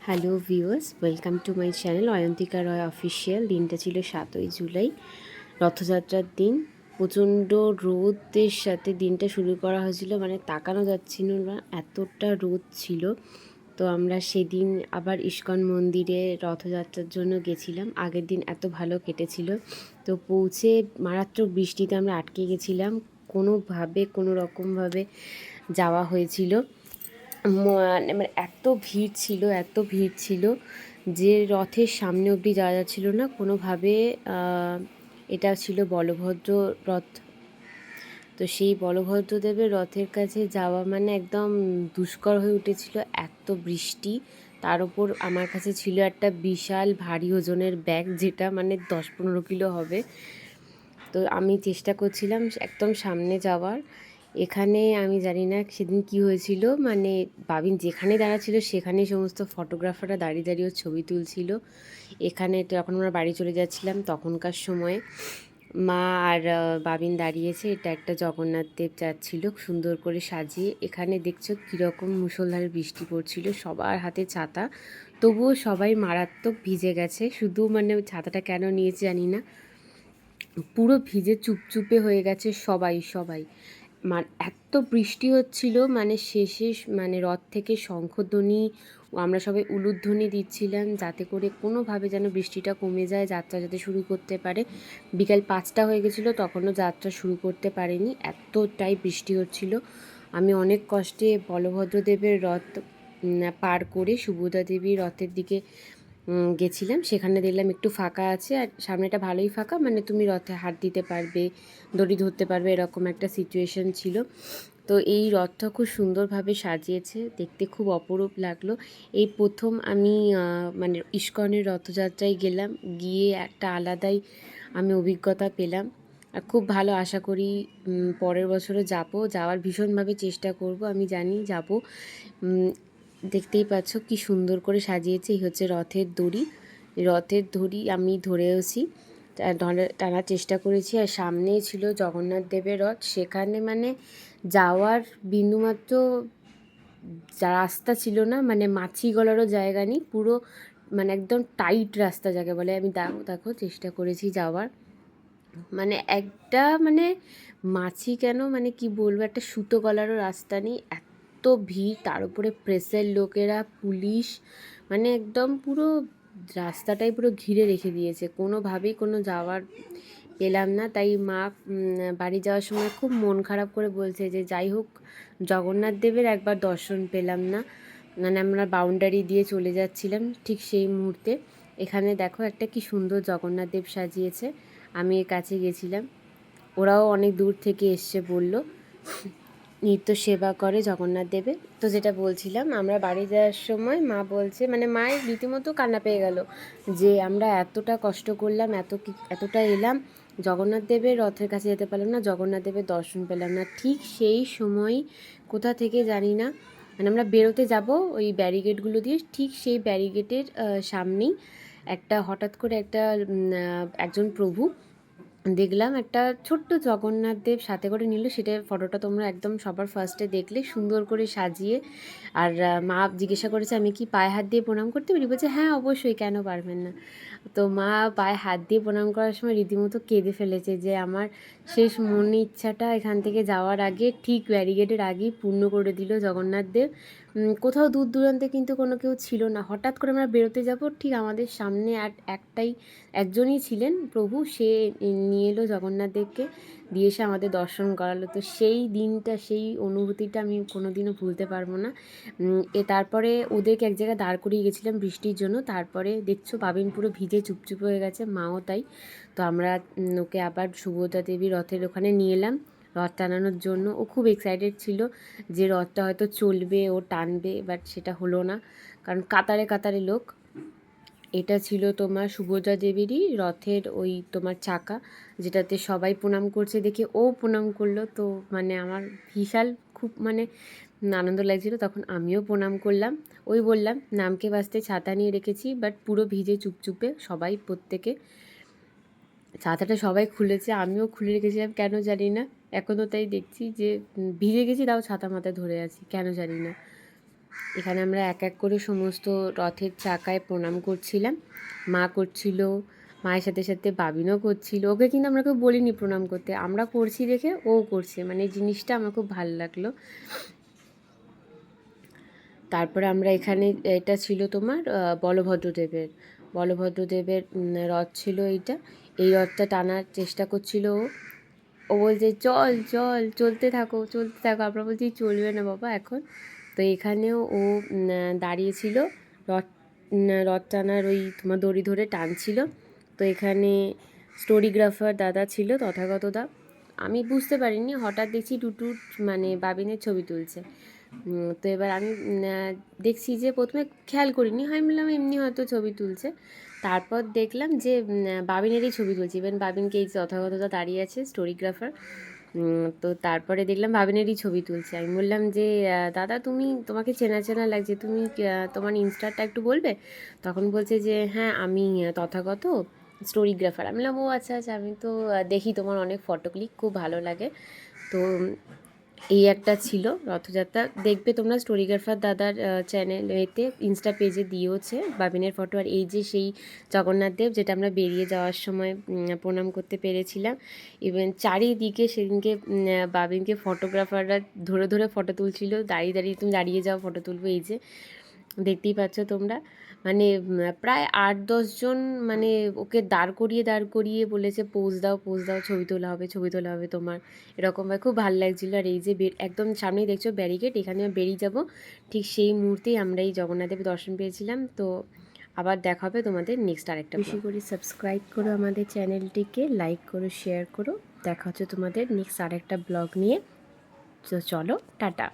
Hello viewers, welcome to my channel Ayantika Roy official. দিনটা ছিল 7ই জুলাই, রথযাত্রার দিন। প্রচণ্ড রোদের সাথে দিনটা শুরু করা হয়েছিল, মানে তাকানো যাচ্ছিল না, এতটা রোদ ছিল। তো আমরা সেদিন আবার ইস্কন মন্দিরে রথযাত্রার জন্য গেছিলাম। আগের দিন এত ভালো কেটেছিল, তো পৌঁছে মারাত্মক বৃষ্টিতে আমরা আটকে গেছিলাম। কোনো রকমভাবে যাওয়া হয়েছিল। মানে এত ভিড় ছিল যে রথের সামনে অবধি যাওয়া যাচ্ছিল না কোনোভাবে। এটা ছিল বলভদ্র রথ। তো সেই বলভদ্রদেবের রথের কাছে যাওয়া মানে একদম দুষ্কর হয়ে উঠেছিল, এত বৃষ্টি। তার উপর আমার কাছে ছিল একটা বিশাল ভারী ওজনের ব্যাগ, যেটা মানে 10-15 কিলো হবে। তো আমি চেষ্টা করছিলাম একদম সামনে যাওয়ার। এখানে আমি জানি না সেদিন কি হয়েছিল, মানে বাবিন যেখানে দাঁড়াচ্ছিল সেখানেই সমস্ত ফটোগ্রাফাররা দাঁড়িয়ে দাঁড়িয়ে ওর ছবি তুলছিল। এখানে যখন আমরা বাড়ি চলে যাচ্ছিলাম তখনকার সময়ে মা আর বাবিন দাঁড়িয়েছে। এটা একটা জগন্নাথ দেব যাচ্ছিল সুন্দর করে সাজিয়ে। এখানে দেখছো কীরকম মুষলধারে বৃষ্টি পড়ছিল, সবার হাতে ছাতা, তবুও সবাই মারাত্মক ভিজে গেছে। শুধু মানে ছাতাটা কেন নিয়েছে জানি না, পুরো ভিজে চুপচুপে হয়ে গেছে সবাই। এত বৃষ্টি হচ্ছিল, মানে শেষে মানে রথ থেকে শঙ্খধ্বনি, আমরা সবাই উলুধ্বনি দিচ্ছিলাম যাতে করে কোনোভাবে যেন বৃষ্টিটা কমে যায়, যাত্রা যাতে শুরু করতে পারে। বিকাল 5টা হয়ে গেছিলো, তখনও যাত্রা শুরু করতে পারেনি, এতটাই বৃষ্টি হচ্ছিল। আমি অনেক কষ্টে বলভদ্রদেবের রথ পার করে সুভদ্রা দেবীর রথের দিকে গেছিলাম। সেখানে দেখলাম একটু ফাঁকা আছে, আর সামনেটা ভালোই ফাঁকা, মানে তুমি রথে হাত দিতে পারবে, দড়ি ধরতে পারবে, এরকম একটা সিচুয়েশন ছিল। তো এই রথটা খুব সুন্দরভাবে সাজিয়েছে, দেখতে খুব অপরূপ লাগলো। এই প্রথম আমি মানে ইস্কনের রথযাত্রায় গেলাম, গিয়ে একটা আলাদাই আমি অভিজ্ঞতা পেলাম। আর খুব ভালো, আশা করি পরের বছরও যাওয়ার ভীষণভাবে চেষ্টা করব। আমি জানি যাব। দেখতেই পাচ্ছ কি সুন্দর করে সাজিয়েছে। এই হচ্ছে রথের দড়ি আমি ধরেওছি, টানার চেষ্টা করেছি। আর সামনেই ছিল জগন্নাথ দেবের রথ, সেখানে মানে যাওয়ার বিন্দুমাত্র রাস্তা ছিল না, মানে মাছি গলারও জায়গা নেই, পুরো মানে একদম টাইট রাস্তা যাকে বলে। আমি দেখো চেষ্টা করেছি যাওয়ার, মানে একটা মানে মাছি কেন, মানে কি বলবো, একটা সুতো গলারও রাস্তা নেই, এত ভিড়। তার উপরে প্রেসের লোকেরা, পুলিশ, মানে একদম পুরো রাস্তাটাই পুরো ঘিরে রেখে দিয়েছে, কোনোভাবেই কোনো যাওয়ার পেলাম না। তাই মা বাড়ি যাওয়ার সময় খুব মন খারাপ করে বলছে যে যাই হোক জগন্নাথ দেবের একবার দর্শন পেলাম না। মানে আমরা বাউন্ডারি দিয়ে চলে যাচ্ছিলাম ঠিক সেই মুহূর্তে। এখানে দেখো একটা কি সুন্দর জগন্নাথ দেব সাজিয়েছে, আমি এর কাছে গেছিলাম, ওরাও অনেক দূর থেকে এসছে, বলল নিত্য সেবা করে জগন্নাথ দেবের। তো যেটা বলছিলাম, আমরা বাড়ি যাওয়ার সময় মা বলছে, মানে মায়ের রীতিমতো কান্না পেয়ে গেল যে আমরা এতটা কষ্ট করলাম, এতটা এলাম, জগন্নাথ দেবের রথের কাছে যেতে পারলাম না, জগন্নাথ দেবের দর্শন পেলাম না। ঠিক সেই সময় কোথা থেকে জানি না, মানে আমরা বেরোতে যাব ওই ব্যারিকেডগুলো দিয়ে, ঠিক সেই ব্যারিকেডের সামনেই হঠাৎ করে একজন প্রভু দেখলাম, একটা ছোট্ট জগন্নাথ দেব সাথে করে নিল। সেটা ফটোটা তোমরা একদম সবার ফার্স্টে দেখলে, সুন্দর করে সাজিয়ে। আর মা জিজ্ঞাসা করেছে আমি কি পায়ে হাত দিয়ে প্রণাম করতে পারি, বলছে হ্যাঁ অবশ্যই, কেন পারবেন না। তো মা পায়ে হাত দিয়ে প্রণাম করার সময় রীতিমতো কেঁদে ফেলেছে যে আমার শেষ মনে ইচ্ছাটা এখান থেকে যাওয়ার আগে, ঠিক ব্যারিকেডের আগেই পূর্ণ করে দিল জগন্নাথ দেব। কোথাও দূর দূরান্তে কিন্তু কোনো কেউ ছিল না, হঠাৎ করে আমরা বেরোতে যাব, ঠিক আমাদের সামনে একজনই ছিলেন প্রভু, সে নিয়ে এলো জগন্নাথ দেবকে, দিয়ে এসে আমাদের দর্শন করালো। তো সেই দিনটা, সেই অনুভূতিটা আমি কোনো দিনও ভুলতে পারবো না। তারপরে ওদেরকে এক জায়গায় দাঁড় করিয়ে গেছিলাম বৃষ্টির জন্য, তারপরে দেখছো বাবিন পুরো ভিজে চুপচুপ হয়ে গেছে, মাও তাই। তো আমরা ওকে আবার সুভদ্রা দেবী রথের ওখানে নিয়ে এলাম রথ টানানোর জন্য। ও খুব এক্সাইটেড ছিল যে রথটা হয়তো চলবে, ও টানবে, বাট সেটা হলো না, কারণ কাতারে কাতারে লোক। এটা ছিল তোমার সুভদ্রা দেবীরই রথের ওই তোমার চাকা, যেটাতে সবাই প্রণাম করছে দেখে ও প্রণাম করলো। তো মানে আমার বিশাল খুব মানে আনন্দ লাগছিলো, তখন আমিও প্রণাম করলাম। ওই বললাম নামকে বাঁচতে ছাতা নিয়ে রেখেছি, বাট পুরো ভিজে চুপচুপে সবাই, প্রত্যেকে ছাতাটা সবাই খুলেছে, আমিও খুলে রেখেছিলাম কেন জানি না। এখনও তাই দেখছি যে ভিজে গেছি, তাও ছাতা মাথায় ধরে আছি, কেন জানি না। এখানে আমরা এক এক করে সমস্ত রথের চাকায় প্রণাম করছিলাম। মা করছিল, মায়ের সাথে সাথে বাবিনও করছিল। ওকে কিন্তু আমরা কেউ বলিনি প্রণাম করতে, আমরা করছি দেখে ও করছে, মানে এই জিনিসটা আমার খুব ভালো লাগলো। তারপরে আমরা এখানে, এটা ছিল তোমার বলভদ্রদেবের রথ ছিল এইটা। এই রথটা টানার চেষ্টা করছিল ও। ও বলছে চল চল, চলতে থাকো চলতে থাকো। আমরা বলছি চলবে না বাবা এখন। তো এখানেও ও দাঁড়িয়েছিল, রথ টানার ওই তোমার দড়ি ধরে টানছিল। তো এখানে স্টোরিগ্রাফার দাদা ছিল, তথাগত দা। আমি বুঝতে পারিনি, হঠাৎ দেখছি টুটুর মানে বাবিনের ছবি তুলছে। তো এবার আমি দেখছি যে প্রথমে খেয়াল করিনি, আমি বললাম এমনি হয়তো ছবি তুলছে। তারপর দেখলাম যে বাবিনেরই ছবি তুলছে। ইভেন বাবিনকে এই তথাগতটা দাঁড়িয়ে আছে স্টোরিগ্রাফার। তো তারপরে দেখলাম বাবিনেরই ছবি তুলছে। আমি বললাম যে দাদা তোমাকে চেনা চেনা লাগছে, তুমি তোমার ইনস্টাটা একটু বলবে? তখন বলছে যে হ্যাঁ আমি তথাগত স্টোরিগ্রাফার। আমি বললাম ও আচ্ছা আচ্ছা, আমি তো দেখি তোমার অনেক ফটো ক্লিক, খুব ভালো লাগে। তো এই একটা ছিল রথযাত্রা। দেখবে তোমরা স্টোরিগ্রাফার দাদার চ্যানেলেতে ইনস্টা পেজে দিয়েওছে বাবিনের ফটো। আর এই যে সেই জগন্নাথ দেব, যেটা আমরা বেরিয়ে যাওয়ার সময় প্রণাম করতে পেরেছিলাম। ইভেন চারিদিকে সেদিনকে বাবিনকে ফটোগ্রাফাররা ধরে ধরে ফটো তুলছিল, দাঁড়িয়ে দাঁড়িয়ে তুমি দাঁড়িয়ে যাও ফটো তুলবো। এই যে দেখতেই পাচ্ছ তোমরা, মানে প্রায় 8-10 জন মানে ওকে দাঁড় করিয়ে বলেছে পোজ দাও পোজ দাও, ছবি তোলা হবে ছবি তোলা হবে তোমার, এরকমভাবে খুব ভালো লাগছিলো। আর এই যে একদম সামনেই দেখছো ব্যারিকেড, এখানে বেরিয়ে যাব, ঠিক সেই মুহূর্তেই আমরা এই জগন্নাথদেবের দর্শন পেয়েছিলাম। তো আবার দেখা হবে তোমাদের নেক্সট আরেকটা। বেশি করে সাবস্ক্রাইব করো আমাদের চ্যানেলটিকে, লাইক করো, শেয়ার করো। দেখা হচ্ছে তোমাদের নেক্সট আরেকটা ব্লগ নিয়ে। তো চলো টাটা।